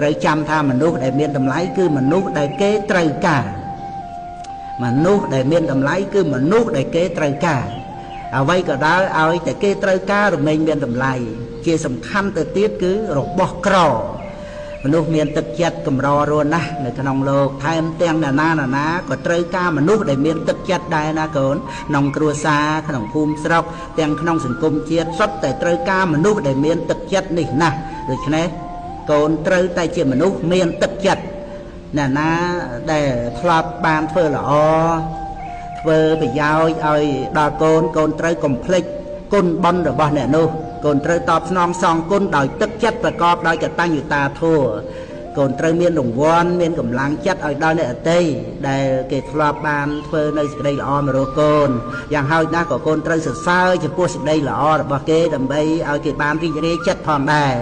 ត្រូវចាំថាមនុស្សដែលមានតម្លៃគឺមនុស្សដែលគេត្រូវការមនុស្សដែលមានតម្លៃគឺមនុស្សដែលគេត្រូវការអ្វីក៏ដោយឲ្យតែគេត្រូវការរមែងមានតម្លៃជាសំខាន់ទៅទៀតគឺរបស់ក្រមនុស្សមានទឹកចិត្តកម្ររស់ណាស់នៅក្នុងលោកថែមទាំងណានាក៏ត្រូវការមនុស្សដែលមានទឹកចិត្តដែរណាកូនក្នុងគ្រួសារក្នុងភូមិស្រុកទាំងក្នុងសង្គមជាតិសុទ្ធតែត្រូវការមនុស្សដែលមានទឹកចិត្តនេះណាស់ដូច្នេះកូនត្រូវតែជាមនុស្សមានទឹកចិត្តណាដែលធ្លាប់បានធ្វើល្អធ្វើប្រយោជន៍ឲ្យដល់កូនកូនត្រូវកុំភ្លេចគុណបុណ្យរបស់អ្នកនោះកូនត្រូវតបស្នងសងគុណដោយទឹកចិត្តប្រកបដោយកតញ្ញូតាធម៌កូនត្រូវមានរង្វាន់មានកម្លាំងចិត្តឲ្យដល់អ្នកអតីដែលគេធ្លាប់បានធ្វើនៅសេចក្តីល្អមករកកូនយ៉ាងហោចណាស់ក៏កូនត្រូវសរសើរចំពោះសេចក្តីល្អរបស់គេដើម្បីឲ្យគេបានរីករាយចិត្តផងដែរ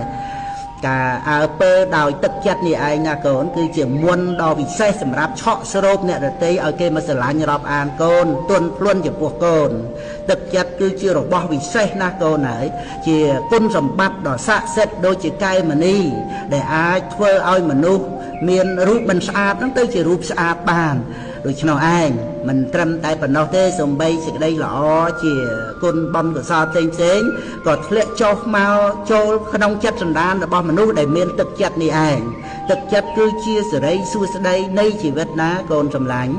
ការអើពើដោយទឹកចិត្តនេះឯងណាកូនគឺជាមុនដ៏វិសេសសម្រាប់ឆក់ស្រូបអ្នកដទៃឲ្យគេមកស្រឡាញ់រាប់អានកូនទន់ភ្លន់ចំពោះកូនទឹកចិត្តគឺជារបស់វិសេសណាស់កូនហើយជាគុណសម្បត្តិដ៏ស័ក្តិសិទ្ធិដូចជាកែវមណីដែលអាចធ្វើឲ្យមនុស្សមានរូបមិនស្អាតហ្នឹងទៅជារូបស្អាតបានដូច្នោះឯងមិនត្រឹមតែប៉ុណ្ណោះទេសូម្បីសេចក្តីល្អជាគុណបុណ្យកុសលផ្សេងក៏ធ្លាក់ចុះមកចូលក្នុងចិត្តសន្តានរបស់មនុស្សដែលមានទឹកចិត្តនេះឯងទឹកចិត្តគឺជាសេរីសួស្តីនៃជីវិតណាកូនសម្លាញ់